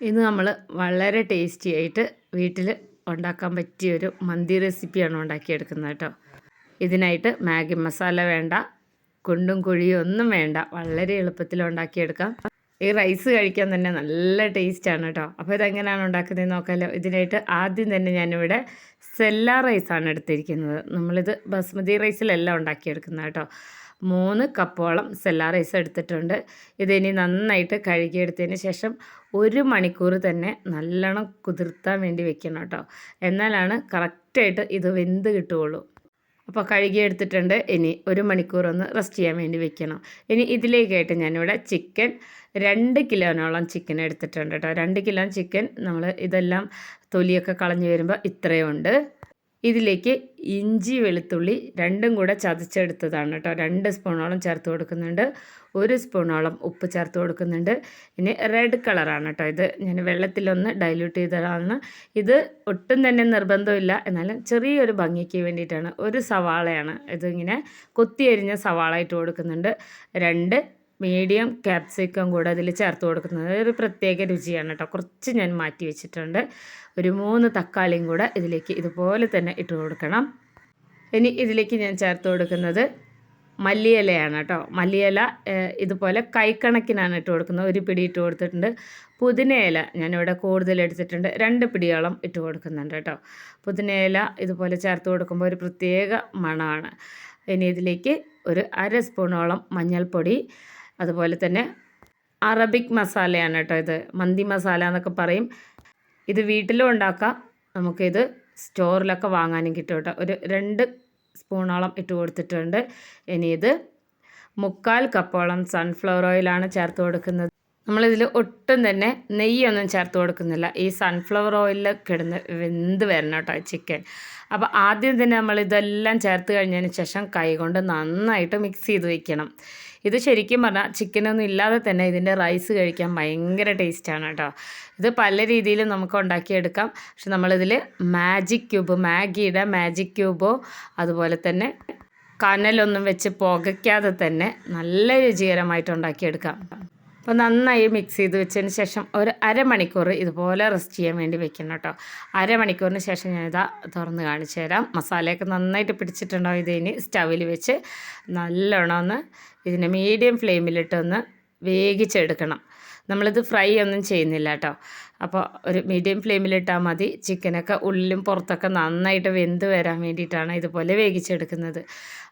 ഇന്ന് നമ്മൾ വളരെ ടേസ്റ്റി ആയിട്ട് വീട്ടിൽ ഉണ്ടാക്കാൻ പറ്റിയൊരു മന്തി റെസിപ്പിയാണ് ഉണ്ടാക്കിയെടുക്കുന്നത് കേട്ടോ. ഇതിനായിട്ട് മാഗി മസാല വേണ്ട, കുണ്ടും കുഴിയും ഒന്നും വേണ്ട, വളരെ എളുപ്പത്തിൽ ഉണ്ടാക്കിയെടുക്കാം. ഈ റൈസ് കഴിക്കാൻ തന്നെ നല്ല ടേസ്റ്റാണ് കേട്ടോ. അപ്പോൾ ഇതെങ്ങനെയാണ് ഉണ്ടാക്കുന്നത് നോക്കാമല്ലോ. ഇതിനായിട്ട് ആദ്യം തന്നെ ഞാനിവിടെ സെല്ല റൈസാണ് എടുത്തിരിക്കുന്നത്. നമ്മളിത് ബസ്മതി റൈസിലല്ല ഉണ്ടാക്കിയെടുക്കുന്നത് കേട്ടോ. 3 കപ്പോളം സെല്ല റൈസ് എടുത്തിട്ടുണ്ട്. ഇതിനി നന്നായിട്ട് കഴുകിയെടുത്തതിന് ശേഷം 1 മണിക്കൂർ തന്നെ നല്ലോണം കുതിർത്താൻ വേണ്ടി വെക്കണം കേട്ടോ. എന്നാലാണ് കറക്റ്റായിട്ട് ഇത് വെന്ത് കിട്ടുകയുള്ളൂ. അപ്പോൾ കഴുകിയെടുത്തിട്ടുണ്ട്. ഇനി 1 മണിക്കൂർ ഒന്ന് റെസ്റ്റ് ചെയ്യാൻ വേണ്ടി വെക്കണം. ഇനി ഇതിലേക്കായിട്ട് ഞാനിവിടെ ചിക്കൻ 2 കിലോനോളം ചിക്കൻ എടുത്തിട്ടുണ്ട് കേട്ടോ. 2 കിലോ ചിക്കൻ നമ്മൾ ഇതെല്ലാം തൊലിയൊക്കെ കളഞ്ഞ് വരുമ്പോൾ ഇത്രയുണ്ട്. ഇതിലേക്ക് ഇഞ്ചി വെളുത്തുള്ളി രണ്ടും കൂടെ ചതച്ചെടുത്തതാണ് കേട്ടോ. 2 സ്പൂണോളം ചേർത്ത് കൊടുക്കുന്നുണ്ട്. 1 സ്പൂണോളം ഉപ്പ് ചേർത്ത് കൊടുക്കുന്നുണ്ട്. ഇനി റെഡ് കളറാണ് കേട്ടോ. ഇത് ഞാൻ വെള്ളത്തിലൊന്ന് ഡൈല്യൂട്ട് ചെയ്തതാണ്. ഇത് ഒട്ടും തന്നെ നിർബന്ധമില്ല, എന്നാലും ചെറിയൊരു ഭംഗിക്ക് വേണ്ടിയിട്ടാണ്. 1 സവാളയാണ് ഇതിങ്ങനെ കൊത്തി അരിഞ്ഞ സവാള ഇട്ട് കൊടുക്കുന്നുണ്ട്. 2 മീഡിയം ക്യാപ്സിക്കം കൂടെ അതിൽ ചേർത്ത് കൊടുക്കുന്നത് ഒരു പ്രത്യേക രുചിയാണ് കേട്ടോ. കുറച്ച് ഞാൻ മാറ്റി വെച്ചിട്ടുണ്ട്. ഒരു 3 തക്കാളിയും കൂടെ ഇതിലേക്ക് ഇതുപോലെ തന്നെ ഇട്ട് കൊടുക്കണം. ഇനി ഇതിലേക്ക് ഞാൻ ചേർത്ത് കൊടുക്കുന്നത് മല്ലിയിലയാണ് കേട്ടോ. മല്ലിയില ഇതുപോലെ കൈക്കണക്കിനാണ് ഇട്ട് കൊടുക്കുന്നത്. 1 പിടി ഇട്ട് കൊടുത്തിട്ടുണ്ട്. പുതിനയില ഞാനിവിടെ കൂടുതൽ എടുത്തിട്ടുണ്ട്. 2 പിടിയോളം ഇട്ട് കൊടുക്കുന്നുണ്ട് കേട്ടോ. പുതിനയില ഇതുപോലെ ചേർത്ത് കൊടുക്കുമ്പോൾ ഒരു പ്രത്യേക മണമാണ്. ഇനി ഇതിലേക്ക് ഒരു 1/2 സ്പൂണോളം മഞ്ഞൾപ്പൊടി, അതുപോലെ തന്നെ അറബിക് മസാലയാണ് കേട്ടോ. ഇത് മന്തി മസാല എന്നൊക്കെ പറയും. ഇത് വീട്ടിലും ഉണ്ടാക്കാം, നമുക്കിത് സ്റ്റോറിലൊക്കെ വാങ്ങാനും കിട്ടും കേട്ടോ. ഒരു 2 സ്പൂണോളം ഇട്ട് കൊടുത്തിട്ടുണ്ട്. ഇനി ഇത് 3/4 കപ്പോളം സൺഫ്ലവർ ഓയിലാണ് ചേർത്ത് കൊടുക്കുന്നത്. നമ്മളിതിൽ ഒട്ടും തന്നെ നെയ്യൊന്നും ചേർത്ത് കൊടുക്കുന്നില്ല. ഈ സൺഫ്ലവർ ഓയിലിൽ കിടന്ന് വെന്ത് വരണം കേട്ടോ ചിക്കൻ. അപ്പോൾ ആദ്യം തന്നെ നമ്മളിതെല്ലാം ചേർത്ത് കഴിഞ്ഞതിന് ശേഷം കൈകൊണ്ട് നന്നായിട്ട് മിക്സ് ചെയ്ത് വയ്ക്കണം. ഇത് ശരിക്കും പറഞ്ഞാൽ ചിക്കനൊന്നും ഇല്ലാതെ തന്നെ ഇതിൻ്റെ റൈസ് കഴിക്കാൻ ഭയങ്കര ടേസ്റ്റാണ് കേട്ടോ. ഇത് പല രീതിയിലും നമുക്ക് ഉണ്ടാക്കിയെടുക്കാം. പക്ഷെ നമ്മളിതിൽ മാഗിയുടെ മാജിക് ക്യൂബോ അതുപോലെ തന്നെ കനലൊന്നും വെച്ച് പുകയ്ക്കാതെ തന്നെ നല്ല രുചികരമായിട്ട് ഉണ്ടാക്കിയെടുക്കാം. അപ്പോൾ നന്നായി മിക്സ് ചെയ്ത് വെച്ചതിന് ശേഷം ഒരു 1/2 മണിക്കൂർ ഇതുപോലെ റെസ്റ്റ് ചെയ്യാൻ വേണ്ടി വെക്കണം കേട്ടോ. 1/2 മണിക്കൂറിന് ശേഷം ഞാനിതാ തുറന്ന് കാണിച്ചു തരാം. മസാലയൊക്കെ നന്നായിട്ട് പിടിച്ചിട്ടുണ്ടാവും. ഇതിനി സ്റ്റവിൽ വെച്ച് നല്ലോണം ഒന്ന് ഇതിനെ മീഡിയം ഫ്ലെയിമിലിട്ടൊന്ന് വേവിച്ചെടുക്കണം. നമ്മളിത് ഫ്രൈ ഒന്നും ചെയ്യുന്നില്ല കേട്ടോ. അപ്പോൾ ഒരു മീഡിയം ഫ്ലെയിമിലിട്ടാൽ മതി. ചിക്കനൊക്കെ ഉള്ളിലും പുറത്തൊക്കെ നന്നായിട്ട് വെന്ത് വരാൻ വേണ്ടിയിട്ടാണ് ഇതുപോലെ വേവിച്ചെടുക്കുന്നത്.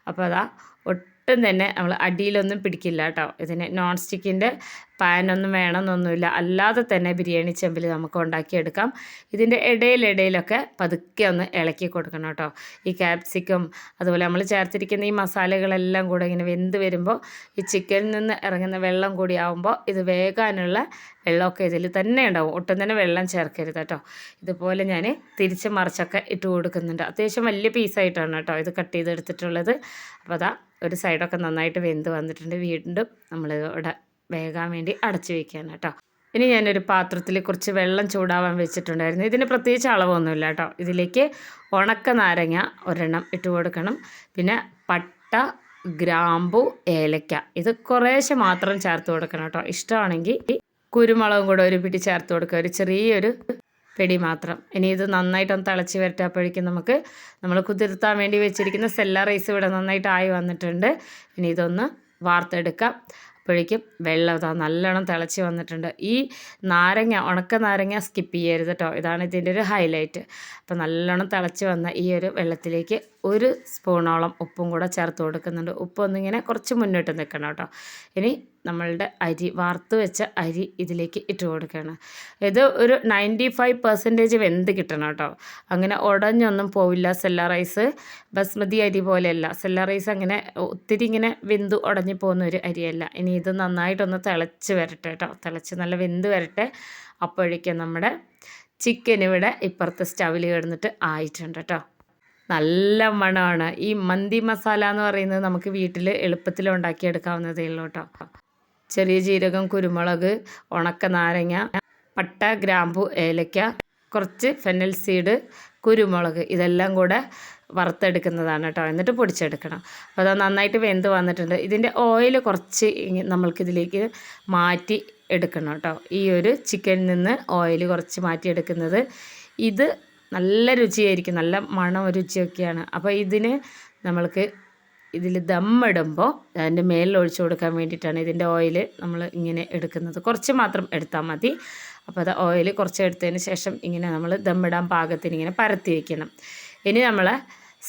അപ്പോൾ അതാ ഒട്ടും തന്നെ നമ്മൾ അടിയിലൊന്നും പിടിക്കില്ല കേട്ടോ. ഇതിന് നോൺ സ്റ്റിക്കിൻ്റെ പാനൊന്നും വേണമെന്നൊന്നുമില്ല. അല്ലാതെ തന്നെ ബിരിയാണി ചെമ്പിൽ നമുക്ക് ഉണ്ടാക്കിയെടുക്കാം. ഇതിൻ്റെ ഇടയിലൊക്കെ പതുക്കെ ഒന്ന് ഇളക്കി കൊടുക്കണം കേട്ടോ. ഈ ക്യാപ്സിക്കം അതുപോലെ നമ്മൾ ചേർത്തിരിക്കുന്ന ഈ മസാലകളെല്ലാം കൂടെ ഇങ്ങനെ വെന്ത് വരുമ്പോൾ ഈ ചിക്കനിൽ നിന്ന് ഇറങ്ങുന്ന വെള്ളം കൂടി ആകുമ്പോൾ ഇത് വേകാനുള്ള വെള്ളമൊക്കെ ഇതിൽ തന്നെ ഉണ്ടാവും. ഒട്ടും തന്നെ വെള്ളം ചേർക്കരുത് കേട്ടോ. ഇതുപോലെ ഞാൻ തിരിച്ച് മറിച്ചൊക്കെ ഇട്ട് കൊടുക്കുന്നുണ്ട്. അത്യാവശ്യം വലിയ പീസായിട്ടാണ് കേട്ടോ ഇത് കട്ട് ചെയ്തെടുത്തിട്ടുള്ളത്. അപ്പോൾ അതാ ഒരു സൈഡൊക്കെ നന്നായിട്ട് വെന്ത് വന്നിട്ടുണ്ട്. വീണ്ടും നമ്മൾ ഇവിടെ വേകാൻ വേണ്ടി അടച്ചു വയ്ക്കുകയാണ് കേട്ടോ. ഇനി ഞാനൊരു പാത്രത്തിൽ കുറച്ച് വെള്ളം ചൂടാവാൻ വെച്ചിട്ടുണ്ടായിരുന്നു. ഇതിന് പ്രത്യേകിച്ച് അളവൊന്നുമില്ല കേട്ടോ. ഇതിലേക്ക് ഉണക്ക നാരങ്ങ 1 ഇട്ട് കൊടുക്കണം. പിന്നെ പട്ട, ഗ്രാമ്പു, ഏലക്ക ഇത് കുറേശ്ശെ മാത്രം ചേർത്ത് കൊടുക്കണം കേട്ടോ. ഇഷ്ടമാണെങ്കിൽ കുരുമുളകും കൂടെ 1 പിടി ചേർത്ത് കൊടുക്കുക, ഒരു ചെറിയൊരു പിടി മാത്രം. ഇനി ഇത് നന്നായിട്ടൊന്ന് തിളച്ച് വരട്ടെ. അപ്പോഴേക്കും നമ്മൾ കുതിർത്താൻ വേണ്ടി വെച്ചിരിക്കുന്ന സെല്ല റൈസ് ഇവിടെ നന്നായിട്ട് ആയി വന്നിട്ടുണ്ട്. ഇനി ഇതൊന്ന് വാർത്തെടുക്കാം. അപ്പോഴേക്കും വെള്ളം നല്ലോണം തിളച്ച് വന്നിട്ടുണ്ട്. ഈ ഉണക്ക നാരങ്ങ സ്കിപ്പ് ചെയ്യരുത് കേട്ടോ. ഇതാണ് ഇതിൻ്റെ ഒരു ഹൈലൈറ്റ്. അപ്പോൾ നല്ലോണം തിളച്ച് വന്ന ഈ ഒരു വെള്ളത്തിലേക്ക് 1 സ്പൂണോളം ഉപ്പും കൂടെ ചേർത്ത് കൊടുക്കുന്നുണ്ട്. ഉപ്പൊന്നിങ്ങനെ കുറച്ച് മുന്നോട്ട് നിൽക്കണം കേട്ടോ. ഇനി നമ്മളുടെ വാർത്ത് വെച്ച അരി ഇതിലേക്ക് ഇട്ട് കൊടുക്കുകയാണ്. ഇത് ഒരു 95% വെന്ത് കിട്ടണം കേട്ടോ. അങ്ങനെ ഉടഞ്ഞൊന്നും പോവില്ല. സെല്ല റൈസ് ബസ്മതി അരി പോലെയല്ല. സെല്ല റൈസ് അങ്ങനെ ഒത്തിരി ഇങ്ങനെ വെന്ത് ഉടഞ്ഞു പോകുന്ന ഒരു അരിയല്ല. ഇനി ഇത് നന്നായിട്ടൊന്ന് തിളച്ച് വരട്ടെ കേട്ടോ. തിളച്ച് നല്ല വെന്ത് വരട്ടെ. അപ്പോഴേക്കും നമ്മുടെ ചിക്കൻ ഇവിടെ ഇപ്പുറത്തെ സ്റ്റവിൽ കിടന്നിട്ട് ആയിട്ടുണ്ട് കേട്ടോ. നല്ല മണമാണ്. ഈ മന്തി മസാല എന്ന് പറയുന്നത് നമുക്ക് വീട്ടിൽ എളുപ്പത്തിൽ ഉണ്ടാക്കിയെടുക്കാവുന്നതേ ഉള്ളൂ കേട്ടോ. ചെറിയ ജീരകം, കുരുമുളക്, ഉണക്ക നാരങ്ങ, പട്ട, ഗ്രാമ്പു, ഏലക്ക, കുറച്ച് ഫെന്നൽ സീഡ്, കുരുമുളക് ഇതെല്ലാം കൂടെ വറുത്തെടുക്കുന്നതാണ് കേട്ടോ. എന്നിട്ട് പൊടിച്ചെടുക്കണം. അപ്പോൾ അത് നന്നായിട്ട് വെന്ത് വന്നിട്ടുണ്ട്. ഇതിൻ്റെ ഓയിൽ കുറച്ച് നമ്മൾക്കിതിലേക്ക് മാറ്റി എടുക്കണം കേട്ടോ. ഈ ഒരു ചിക്കനിൽ നിന്ന് ഓയിൽ കുറച്ച് മാറ്റിയെടുക്കുന്നത്. ഇത് നല്ല രുചിയായിരിക്കും, നല്ല മണം രുചിയൊക്കെയാണ്. അപ്പോൾ ഇതിന് നമ്മൾക്ക് ഇതിൽ ദമ്മിടുമ്പോൾ അതിൻ്റെ മേലിൽ ഒഴിച്ചു കൊടുക്കാൻ വേണ്ടിയിട്ടാണ് ഇതിൻ്റെ ഓയിൽ നമ്മൾ ഇങ്ങനെ എടുക്കുന്നത്. കുറച്ച് മാത്രം എടുത്താൽ മതി. അപ്പോൾ അത് ഓയിൽ കുറച്ച് എടുത്തതിന് ശേഷം ഇങ്ങനെ നമ്മൾ ദമ്മിടാൻ പാകത്തിന് ഇങ്ങനെ പരത്തി വയ്ക്കണം. ഇനി നമ്മൾ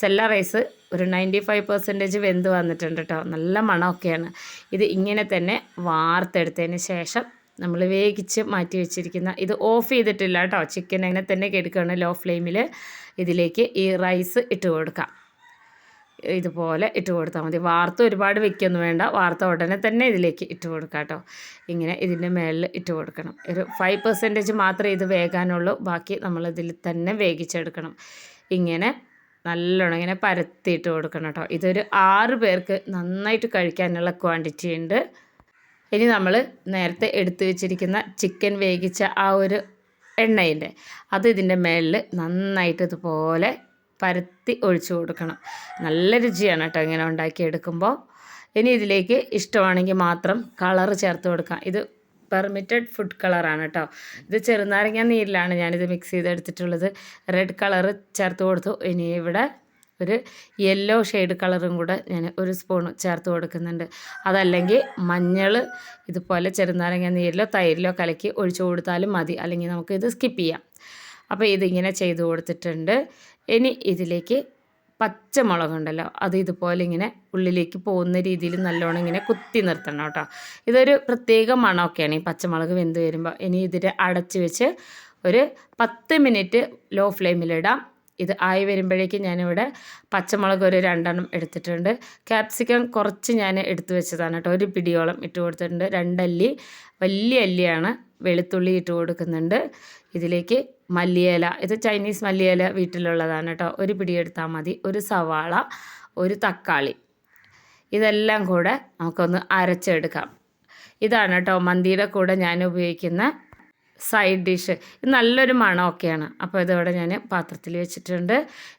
സെല്ല റൈസ് ഒരു 95% വെന്ത് വന്നിട്ടുണ്ട് കേട്ടോ. നല്ല മണമൊക്കെയാണ്. ഇത് ഇങ്ങനെ തന്നെ വാർത്തെടുത്തതിന് ശേഷം നമ്മൾ വേവിച്ച് മാറ്റി വെച്ചിരിക്കുന്ന, ഇത് ഓഫ് ചെയ്തിട്ടില്ല കേട്ടോ, ചിക്കൻ അങ്ങനെ തന്നെ കെടുക്കുകയാണ് ലോ ഫ്ലെയിമിൽ. ഇതിലേക്ക് ഈ റൈസ് ഇട്ട് കൊടുക്കാം. ഇതുപോലെ ഇട്ട് കൊടുത്താൽ മതി. വാർത്ത ഒരുപാട് വെക്കൊന്നും വേണ്ട, വാർത്ത ഉടനെ തന്നെ ഇതിലേക്ക് ഇട്ട് കൊടുക്കാം കേട്ടോ. ഇങ്ങനെ ഇതിൻ്റെ മേളിൽ ഇട്ട് കൊടുക്കണം. ഒരു 5% മാത്രമേ ഇത് വേകാനുള്ളൂ, ബാക്കി നമ്മളിതിൽ തന്നെ വേവിച്ചെടുക്കണം. ഇങ്ങനെ നല്ലോണം ഇങ്ങനെ പരത്തിയിട്ട് കൊടുക്കണം കേട്ടോ. ഇതൊരു 6 പേർക്ക് നന്നായിട്ട് കഴിക്കാനുള്ള ക്വാണ്ടിറ്റി ഉണ്ട്. ഇനി നമ്മൾ നേരത്തെ എടുത്തു വെച്ചിരിക്കുന്ന ചിക്കൻ വേവിച്ച ആ ഒരു എണ്ണയിൻ്റെ അത് ഇതിൻ്റെ മേളിൽ നന്നായിട്ട് ഇതുപോലെ പരത്തി ഒഴിച്ചു കൊടുക്കണം. നല്ല രുചിയാണ് കേട്ടോ ഇങ്ങനെ ഉണ്ടാക്കിയെടുക്കുമ്പോൾ. ഇനി ഇതിലേക്ക് ഇഷ്ടമാണെങ്കിൽ മാത്രം കളറ് ചേർത്ത് കൊടുക്കാം. ഇത് പെർമിറ്റഡ് ഫുഡ് കളറാണ് കേട്ടോ. ഇത് ചെറുനാരങ്ങ നീരിലാണ് ഞാനിത് മിക്സ് ചെയ്തെടുത്തിട്ടുള്ളത്. റെഡ് കളറ് ചേർത്ത് കൊടുത്തു. ഇനി ഇവിടെ ഒരു യെല്ലോ ഷെയ്ഡ് കളറും കൂടെ ഞാൻ 1 സ്പൂൺ ചേർത്ത് കൊടുക്കുന്നുണ്ട്. അതല്ലെങ്കിൽ മഞ്ഞൾ ഇതുപോലെ ചെറുനാരങ്ങ നീരിലോ തൈരിലോ കലക്കി ഒഴിച്ചു കൊടുത്താലും മതി, അല്ലെങ്കിൽ നമുക്ക് ഇത് സ്കിപ്പ് ചെയ്യാം. അപ്പോൾ ഇതിങ്ങനെ ചെയ്ത് കൊടുത്തിട്ടുണ്ട്. ഇനി ഇതിലേക്ക് പച്ചമുളകുണ്ടല്ലോ, അത് ഇതുപോലെ ഇങ്ങനെ ഉള്ളിലേക്ക് പോകുന്ന രീതിയിൽ നല്ലോണം ഇങ്ങനെ കുത്തി നിർത്തണം കേട്ടോ. ഇതൊരു പ്രത്യേക മണമൊക്കെയാണ് ഈ പച്ചമുളക് വെന്ത് വരുമ്പോൾ. ഇനി ഇതിനെ അടച്ച് വെച്ച് ഒരു 10 മിനിറ്റ് ലോ ഫ്ലെയിമിലിടാം. ഇത് ആയി വരുമ്പോഴേക്കും ഞാനിവിടെ പച്ചമുളക് ഒരു 2 എണ്ണം എടുത്തിട്ടുണ്ട്. ക്യാപ്സിക്കം കുറച്ച് ഞാൻ എടുത്തു വെച്ചതാണ് കേട്ടോ. ഒരു പിടിയോളം ഇട്ട് കൊടുത്തിട്ടുണ്ട്. 2 അല്ലി വലിയ അല്ലിയാണ് വെളുത്തുള്ളി ഇട്ട് കൊടുക്കുന്നുണ്ട്. ഇതിലേക്ക് മല്ലിയില, ഇത് ചൈനീസ് മല്ലിയില വീട്ടിലുള്ളതാണ് കേട്ടോ. ഒരു പിടി എടുത്താൽ മതി. ഒരു സവാള, ഒരു തക്കാളി, ഇതെല്ലാം കൂടെ നമുക്കൊന്ന് അരച്ചെടുക്കാം. ഇതാണ് കേട്ടോ മന്തിയുടെ കൂടെ ഞാൻ ഉപയോഗിക്കുന്ന സൈഡ് ഡിഷ്. ഇത് നല്ലൊരു മണമൊക്കെയാണ്. അപ്പോൾ ഇതോടെ ഞാൻ പാത്രത്തിൽ വെച്ചിട്ടുണ്ട്.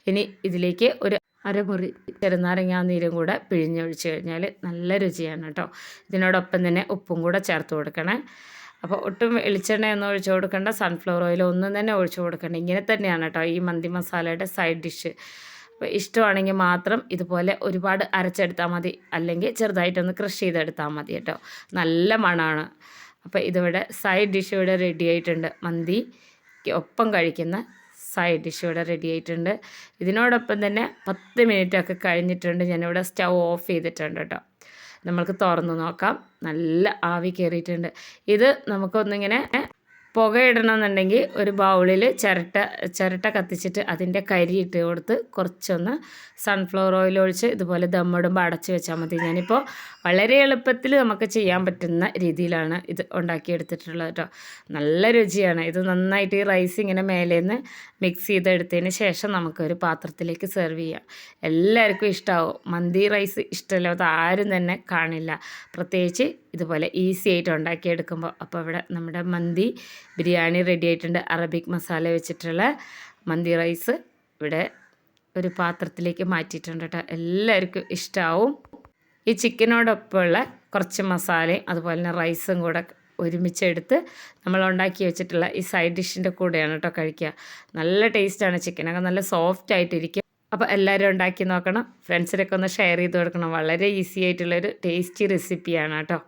ഇനി ഇതിലേക്ക് ഒരു അരമുറി ചെറുനാരങ്ങാ നീരും കൂടെ പിഴിഞ്ഞൊഴിച്ച് കഴിഞ്ഞാൽ നല്ല രുചിയാണ് കേട്ടോ. ഇതിനോടൊപ്പം തന്നെ ഉപ്പും കൂടെ ചേർത്ത് കൊടുക്കണേ. അപ്പോൾ ഒട്ടും വെളിച്ചെണ്ണയൊന്നും ഒഴിച്ച് കൊടുക്കേണ്ട, സൺഫ്ലവർ ഓയിൽ ഒന്നും തന്നെ ഒഴിച്ച് കൊടുക്കേണ്ട. ഇങ്ങനെ തന്നെയാണ് കേട്ടോ ഈ മന്തി മസാലയുടെ സൈഡ് ഡിഷ്. അപ്പോൾ ഇഷ്ടമാണെങ്കിൽ മാത്രം ഇതുപോലെ ഒരുപാട് അരച്ചെടുത്താൽ മതി, അല്ലെങ്കിൽ ചെറുതായിട്ടൊന്ന് ക്രഷ് ചെയ്തെടുത്താൽ മതി കേട്ടോ. നല്ല മണമാണ്. അപ്പോൾ ഇതിവിടെ സൈഡ് ഡിഷ് ഇവിടെ റെഡി ആയിട്ടുണ്ട്. മന്തിക്ക് ഒപ്പം കഴിക്കുന്ന സൈഡ് ഡിഷ് ഇവിടെ റെഡി ആയിട്ടുണ്ട്. ഇതിനോടൊപ്പം തന്നെ 10 മിനിറ്റൊക്കെ കഴിഞ്ഞിട്ടുണ്ട്. ഞാനിവിടെ സ്റ്റൗ ഓഫ് ചെയ്തിട്ടുണ്ട് കേട്ടോ. നമ്മൾക്ക് തുറന്ന് നോക്കാം. നല്ല ആവി കയറിയിട്ടുണ്ട്. ഇത് നമുക്കൊന്നിങ്ങനെ പുകയിടണമെന്നുണ്ടെങ്കിൽ ഒരു ബൗളിൽ ചിരട്ട കത്തിച്ചിട്ട് അതിൻ്റെ കരി ഇട്ട് കൊടുത്ത് കുറച്ചൊന്ന് സൺഫ്ലവർ ഓയിൽ ഒഴിച്ച് ഇതുപോലെ ദമ്മിടുമ്പോൾ അടച്ച് വെച്ചാൽ മതി. ഞാനിപ്പോൾ വളരെ എളുപ്പത്തിൽ നമുക്ക് ചെയ്യാൻ പറ്റുന്ന രീതിയിലാണ് ഇത് ഉണ്ടാക്കിയെടുത്തിട്ടുള്ളത് കേട്ടോ. നല്ല രുചിയാണ്. ഇത് നന്നായിട്ട് ഈ റൈസ് ഇങ്ങനെ മേലേന്ന് മിക്സ് ചെയ്തെടുത്തതിന് ശേഷം നമുക്കൊരു പാത്രത്തിലേക്ക് സെർവ് ചെയ്യാം. എല്ലാവർക്കും ഇഷ്ടമാവും. മന്തി റൈസ് ഇഷ്ടമില്ലാത്ത ആരും തന്നെ കാണില്ല, പ്രത്യേകിച്ച് ഇതുപോലെ ഈസി ആയിട്ട് ഉണ്ടാക്കിയെടുക്കുമ്പോൾ. അപ്പോൾ ഇവിടെ നമ്മുടെ മന്തി ബിരിയാണി റെഡി ആയിട്ടുണ്ട്. അറബിക് മസാല വെച്ചിട്ടുള്ള മന്തി റൈസ് ഇവിടെ ഒരു പാത്രത്തിലേക്ക് മാറ്റിയിട്ടുണ്ട് കേട്ടോ. എല്ലാവർക്കും ഇഷ്ടമാവും. ഈ ചിക്കനോടൊപ്പമുള്ള കുറച്ച് മസാലയും അതുപോലെ തന്നെ റൈസും കൂടെ ഒരുമിച്ചെടുത്ത് നമ്മൾ ഉണ്ടാക്കി വെച്ചിട്ടുള്ള ഈ സൈഡ് ഡിഷിൻ്റെ കൂടെയാണ് കേട്ടോ കഴിക്കുക. നല്ല ടേസ്റ്റാണ്. ചിക്കനൊക്കെ നല്ല സോഫ്റ്റ് ആയിട്ടിരിക്കും. അപ്പോൾ എല്ലാവരും ഉണ്ടാക്കി നോക്കണം. ഫ്രണ്ട്സിനൊക്കെ ഒന്ന് ഷെയർ ചെയ്ത് കൊടുക്കണം. വളരെ ഈസി ആയിട്ടുള്ളൊരു ടേസ്റ്റി റെസിപ്പിയാണ് കേട്ടോ.